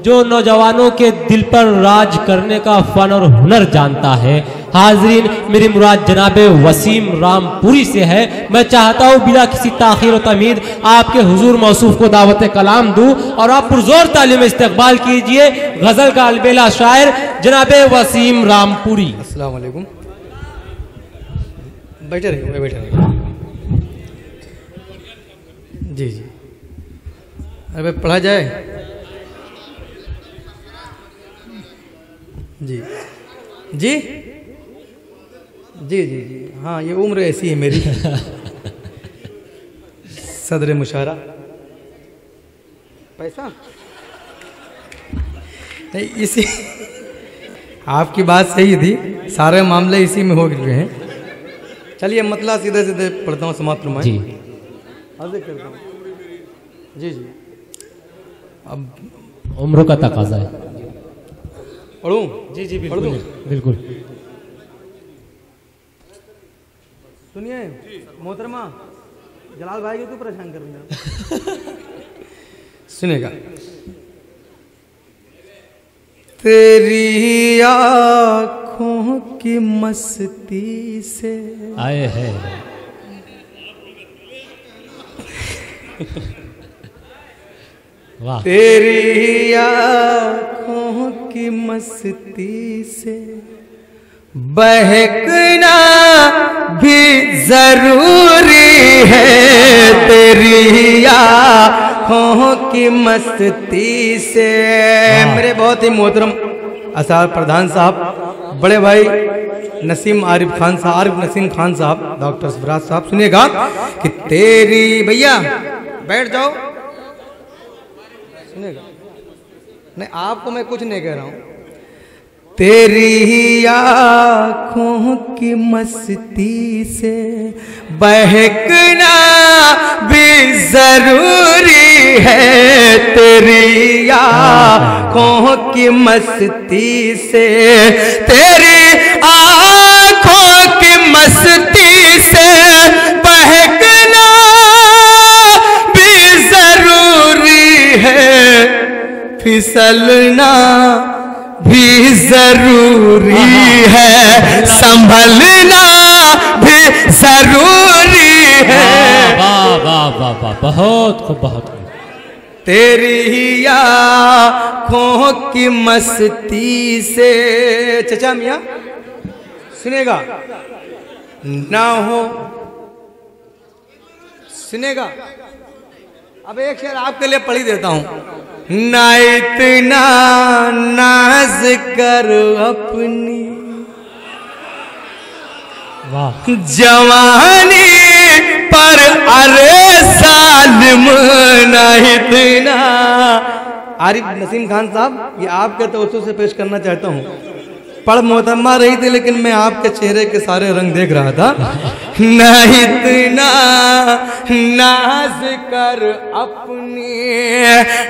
जो नौजवानों के दिल पर राज करने का फन और हुनर जानता है। हाजरीन, मेरी मुराद जनाबे वसीम रामपुरी से है। मैं चाहता हूँ बिला किसी ताखीर और तमीद आपके हुजूर मौसूफ को दावत कलाम दूँ और आप पुरजोर तालीम इस्तकबाल कीजिए गजल का अलबेला शायर जनाबे वसीम रामपुरी। अस्सलाम वालेकुम। बैठे रहिए, बैठे रहिए। जी जी, अरे भाई पढ़ा जाए। जी जी जी जी जी, हाँ ये उम्र ऐसी है मेरी। सदर मुशारा पैसा नहीं, इसी आपकी बात सही थी, सारे मामले इसी में हो गए हैं। चलिए मतलब सीधे सीधे पढ़ता हूँ, समाप्त फरमाएं जी। करता हूँ। जी जी, अब उम्र का तकाजा है। पढ़ूँ? जी जी बिल्कुल बिल्कुल। सुनिए मोहतरमा, जलाल भाई को क्यों परेशान कर रहे हैं? सुनेगा। तेरी आँखों की मस्ती से आए हैं वाह। तेरी आँखों की मस्ती से बहकना भी जरूरी है। तेरी आँखों की मस्ती से मेरे बहुत ही मोहतरम असार प्रधान साहब, बड़े भाई नसीम आरिफ खान साहब, आरिफ नसीम खान साहब, डॉक्टर सरफराज साहब, सुनिएगा कि तेरी, भैया बैठ जाओ, सुनिएगा। नहीं आपको मैं कुछ नहीं कह रहा हूं। तेरी आँखों की मस्ती से बहकना भी जरूरी है। तेरी आँखों की मस्ती से, तेरी आँखों की मस्ती से बहकना भी जरूरी है। फिसलना भी जरूरी है, संभलना भी जरूरी है। वाह वाह वाह वाह, बहुत खूब बहुत खूब। तेरी आँखों की मस्ती से, चचा मियाँ सुनेगा ना हो, सुनेगा। अब एक शेर आपके लिए पढ़ी देता हूं। ना इतना नाज कर अपनी वाह। जवानी पर, अरे सालिम ना इतना। आरिफ नसीम खान साहब, ये आपके तवज्जो से पेश करना चाहता हूँ। पढ़ मोहतरमा रही थी लेकिन मैं आपके चेहरे के सारे रंग देख रहा था। ना इतना नाज कर अपनी,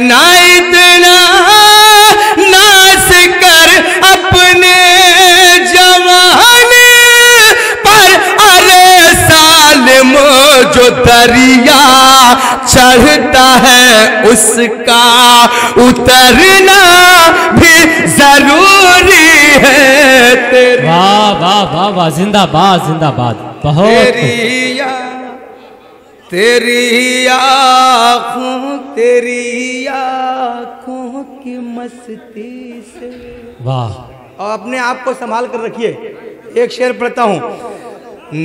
ना इतना नाज कर अपने जवानी पर, अरे सालिम जो दरिया चढ़ता है उसका उतरना भी जरूरी है। तेरी वाह वाह वाह वाह, जिंदाबाद जिंदाबाद, बहुत तेरी आँखों की मस्ती से। वाह। और अपने आप को संभाल कर रखिए। एक शेर पढ़ता हूं।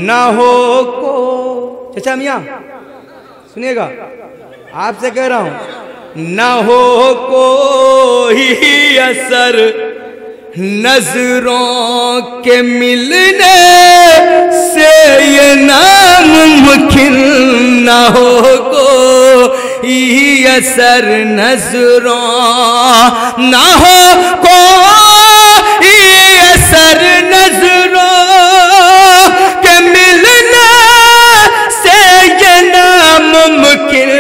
ना हो को, चचा मियाँ सुनिएगा, आपसे कह रहा हूं। ना हो कोई असर नजरों के मिलने से, ये नामुमकिन ना हो कोई असर नजरों, ना हो कोई असर नजरों के मिलने से, ये नामुमकिन।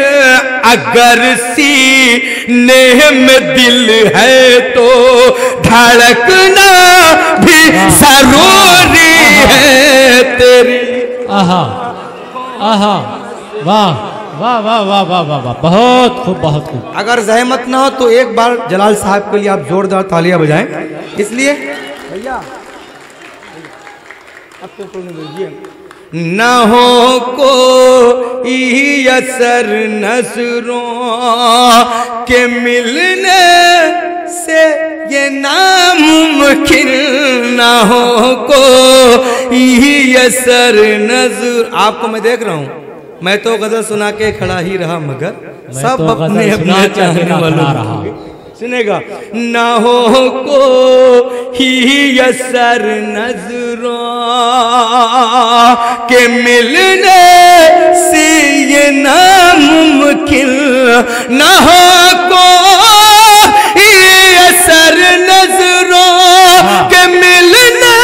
अगर सीने में दिल है तो धड़कना भी जरूरी है। तेरी आहा आहा, वाह वाह वाह वाह वाह वाह वाह, बहुत खूब बहुत खूब। अगर जहमत ना हो तो एक बार जलाल साहब के लिए आप जोरदार तालियां बजाएं। इसलिए भैया अब तो दीजिए। न हो को असर नजरों के मिलने से ये नामुमकिन, न हो को असर नजर। आपको मैं देख रहा हूँ, मैं तो गजल सुना के खड़ा ही रहा मगर सब तो अपने अपने चाहने वालों रहा सुनेगा। न हो को ही असर नजरों के मिलने से ये नामुमकिन, न हो को ही असर नजरों के मिलने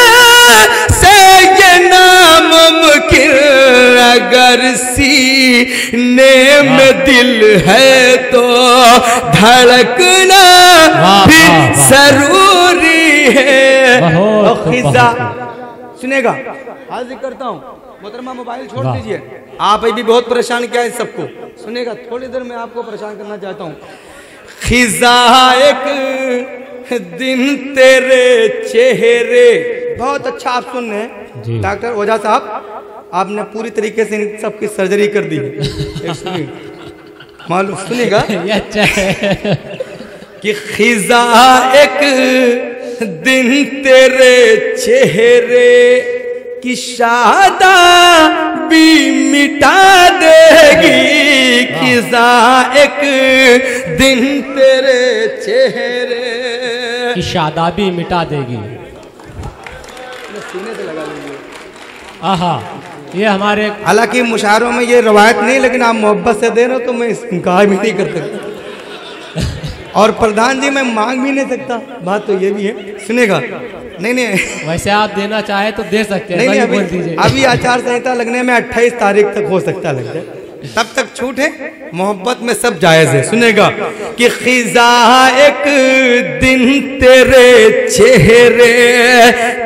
से ये नामुमकिन। अगर सीने में दिल है तो धड़कना भी जरूरी है। खिजा सुनेगा, हाजिर करता हूँ मोहतरमा, मोबाइल छोड़ दीजिए। आप अभी बहुत परेशान किया है सबको। सुनेगा, थोड़ी देर में आपको परेशान करना चाहता हूँ। खिजा एक दिन तेरे चेहरे, बहुत अच्छा आप सुन रहे हैं डॉक्टर ओझा साहब, आपने पूरी तरीके से इन सबकी सर्जरी कर दी है। मालूम सुनेगा अच्छा है कि खिजा एक दिन तेरे चेहरे की शादा भी मिटा देगी। खिजा एक दिन तेरे चेहरे की शादा भी मिटा देगी। सीने से लगा लीजिए। आहा, ये हमारे, हालांकि मुशायरों में ये रवायत नहीं, लेकिन आप मोहब्बत से दे रहे हो तो मैं इनकार भी नहीं कर सकता। और प्रधान जी मैं मांग भी नहीं सकता, बात तो ये भी है। सुनेगा, नहीं नहीं वैसे आप देना चाहे तो दे सकते हैं। नहीं, नहीं बोल दीजिए। अभी आचार संहिता लगने में 28 तारीख तक हो सकता है, लग जाए, तब तक छूट है। मोहब्बत में सब जायज है। सुनेगा कि खिजा एक दिन तेरे चेहरे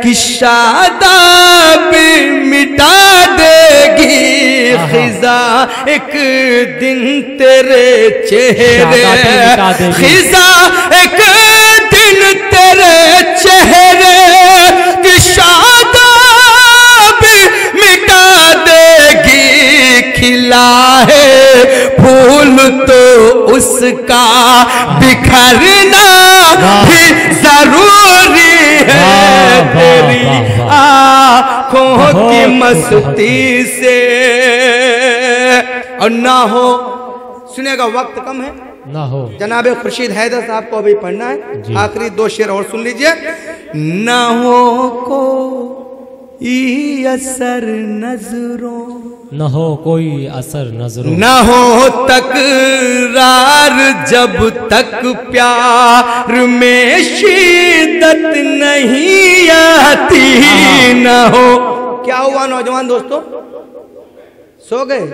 की शादा भी मिटा देगी। खिजा एक दिन तेरे चेहरे, खिजा एक दिन तेरे चेहरे की शादा भी मिटा देगी। खिला है फूल तो उसका बिखरना भी जरूरी है। तेरी आँखों की मस्ती से और ना हो। सुनेगा, वक्त कम है, ना हो। जनाबे खुर्शीद हैदर साहब को अभी पढ़ना है। आखिरी 2 शेर और सुन लीजिए। ना हो को असर नजरों, न हो कोई असर नजरों, न हो तकरार जब तक प्यार में शिद्दत नहीं आती। न हो, क्या हुआ नौजवान दोस्तों, सो गए?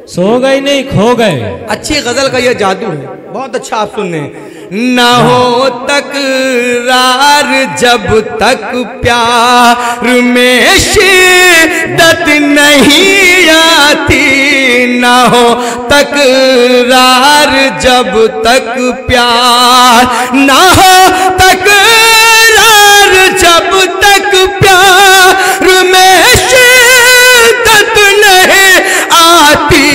सो गए नहीं, खो गए। अच्छी गजल का यह जादू है, बहुत अच्छा आप सुन रहे हैं। न हो तकरार जब तक प्यार में शिद्दत नहीं आती। न हो तकरार जब तक प्यार, न हो तकरार जब तक प्यार में शिद्दत नहीं आती।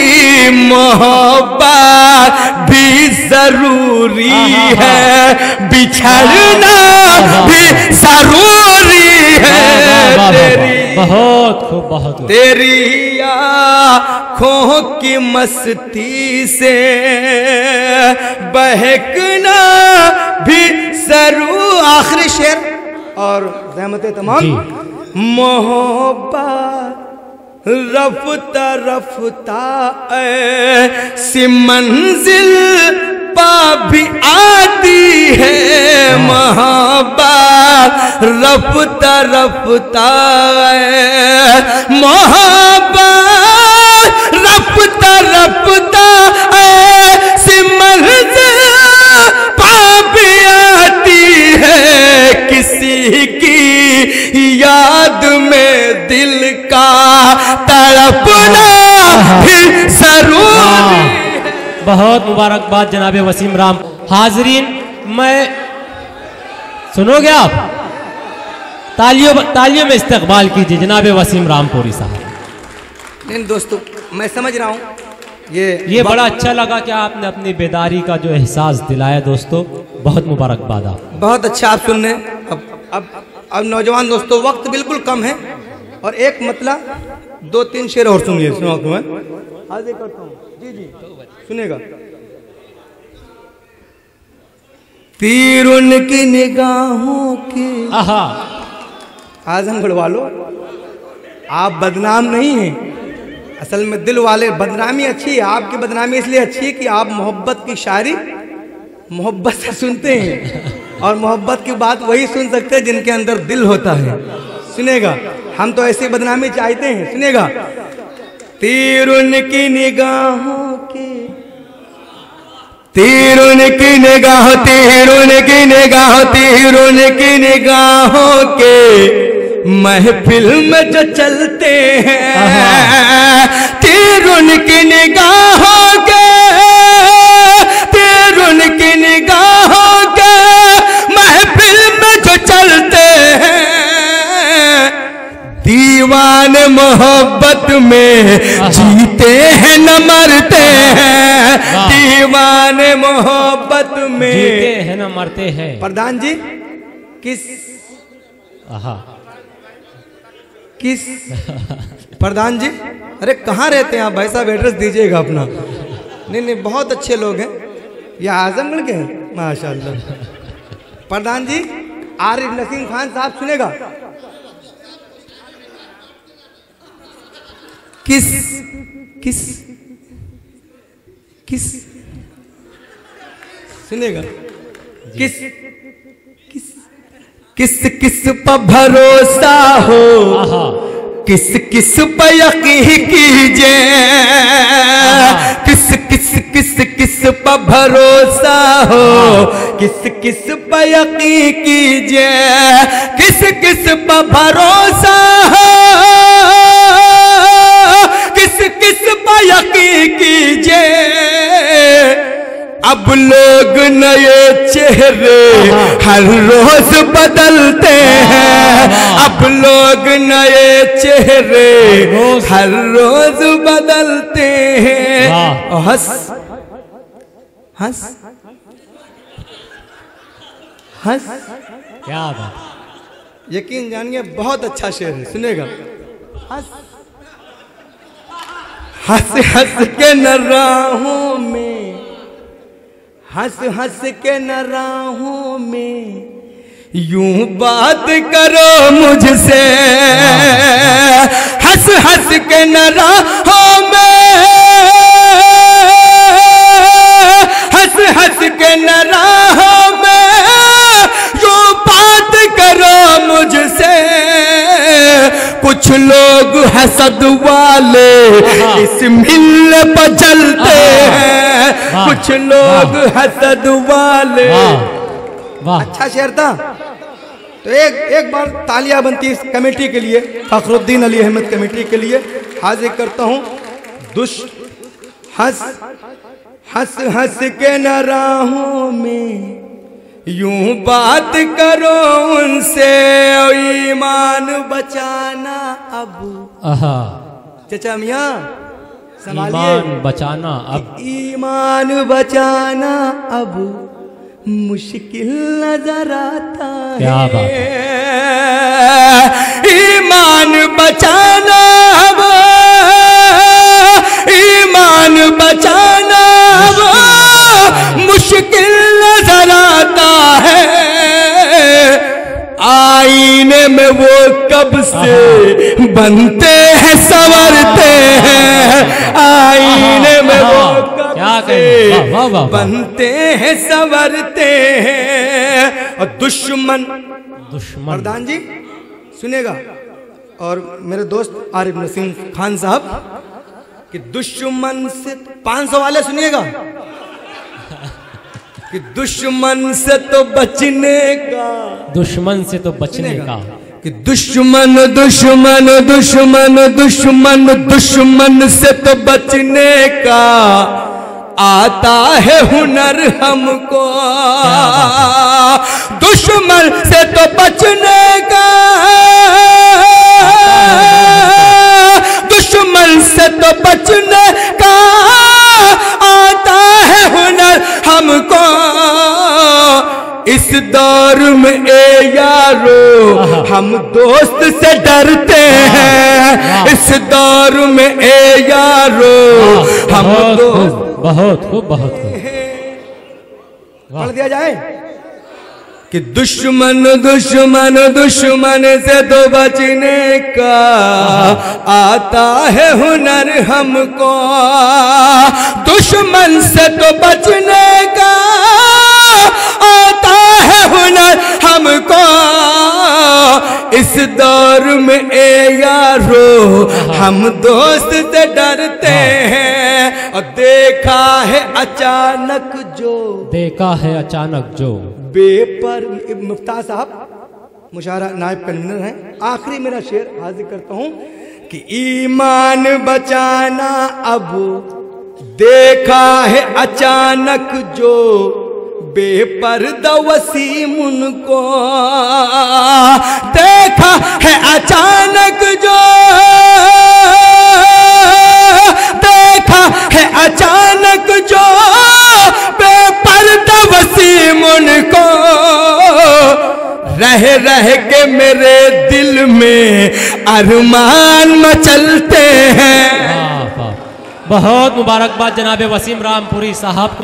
मोहब्बत भी जरूरी है, बिछड़ना भी जरूरी है। तेरी बहुत खूब, बहुत खूब। तेरी आँखों की मस्ती से बहकना भी जरूर। आखिरी शेर और रहमत तमाम। मोहब्बत रफ्ता रफ्ता ऐसी मंजिल पा भी आती है। मोहब्बत रफ्ता रफ्ता मोहब्बत रफ्ता रफ्ता ऐसी मंजिल पा भी आती है। किसी की याद में दिल का तड़पना भी जरूर बहुत मुबारकबाद जनाब वसीम राम। हाजरीन, मैं सुनोगे आप? तालियों में इस्तकबाल कीजिए जनाब वसीम रामपुरी साहब। नहीं दोस्तों, मैं समझ रहा हूँ ये बड़ा अच्छा लगा कि आपने अपनी बेदारी का जो एहसास दिलाया दोस्तों, बहुत मुबारकबाद आप। बहुत अच्छा आप सुन रहे हैं। अब नौजवान दोस्तों, वक्त बिल्कुल कम है और एक मतलब 2-3 शेर और सुनिए। सुना तो मैं हाजिर करता हूँ। जी जी सुनेगा। तीर उनकी निगाहों की। आहा, आजमगढ़ वालों, आप बदनाम नहीं हैं। असल में दिल वाले, बदनामी अच्छी है, आपकी बदनामी इसलिए अच्छी है कि आप मोहब्बत की शायरी मोहब्बत से सुनते हैं और मोहब्बत की बात वही सुन सकते हैं जिनके अंदर दिल होता है। सुनेगा, हम तो ऐसी बदनामी चाहते हैं। सुनेगा। तीर उनकी निगाहों की, तीर उनकी निगाह, तीर उनकी निगाह, तीर उनकी निगाहों के महफिल में जो चलते हैं। तीर उनकी निगाहों के, तीर उनकी निगाहों के महफिल में जो चलते हैं। दीवाने मोहब्बत में जीते हैं न मरते हैं। दीवाने मोहब्बत में जीते हैं न मरते हैं। प्रधान जी किस प्रधान जी, अरे कहाँ रहते हैं आप भाई साहब? एड्रेस दीजिएगा अपना। नहीं, बहुत अच्छे लोग हैं। ये आजमगढ़ के हैं माशाल्लाह। प्रधान जी, आरिफ नसीम खान साहब सुनेगा। किस किस किस सुनेगा। किस किस किस किस पर भरोसा हो, किस किस पर यकीन कीजिए। किस किस किस किस पर भरोसा हो, किस किस पर यकीन कीजिए। किस किस पर भरोसा हो, किस किस पर यकीन कीजिए। अब लोग नए चेहरे हर रोज बदलते हैं। अब लोग नए चेहरे हर रोज बदलते हैं। हंस हंस हंस, क्या बात। यकीन जानिए बहुत अच्छा शेर है। सुनेगा। हंस हंस हंस के न राहों में, हंस हंस के न राहों में यूं बात करो मुझसे। हंस हंस के न राहों में, हंस हंस के न राहों में यूं बात करो मुझसे। कुछ लोग हसद वाले इस मिल पर चलते हैं। कुछ लोग हसद वाले। अच्छा शेर था। तो एक बार तालियां बनती इस कमेटी के लिए, फखरुद्दीन अली अहमद कमेटी के लिए हाजिर करता हूं। हंस हंस हंस के न राहों में यूं बात करो उनसे। ईमान बचाना अब, चचा मियाँ ईमान बचाना अब, ईमान बचाना अब मुश्किल नजर आता है। क्या बात। ईमान बचाना अब, ईमान बचाना अब मुश्किल नजर आता है। आईने में वो कब से बनते हैं संवरते हैं। आईने में वो कब से बनते हैं संवरते हैं। और दुश्मन प्रधान जी सुनेगा, और मेरे दोस्त आरिफ नसीम खान साहब कि दुश्मन से 500 वाले सुनिएगा कि दुश्मन से तो बचने का, दुश्मन से तो बचने का, कि दुश्मन दुश्मन दुश्मन दुश्मन दुश्मन से तो बचने का आता है हुनर हमको, दुश्मन से तो बचने का, दुश्मन से तो बचने का आता है हुनर हमको। इस दौर में ए यारो हम दोस्त से डरते हैं, इस दौर में ए यारो हम दोस्त। बहुत खूब, बहुत खूब। पढ़ दिया जाए कि दुश्मन दुश्मन दुश्मन से तो बचने का आता है हुनर हमको, दुश्मन से तो बचने का आता है हुनर हमको। इस दौर में ए यारो हम दोस्त से डरते हैं, और देखा है अचानक जो, देखा है अचानक जो बेपर। मुफ्ता साहब मुशारा नायब कन्वीनर हैं, आखिरी मेरा शेर हाजिर करता हूं कि ईमान बचाना अब देखा है अचानक जो, बेपर्दा वसीम उनको देखा है अचानक जो, देखा है अचानक जो, बेपर्दा वसीम उनको। रह रह के मेरे दिल में अरमान मचलते हैं। बहुत मुबारकबाद जनाब वसीम रामपुरी साहब।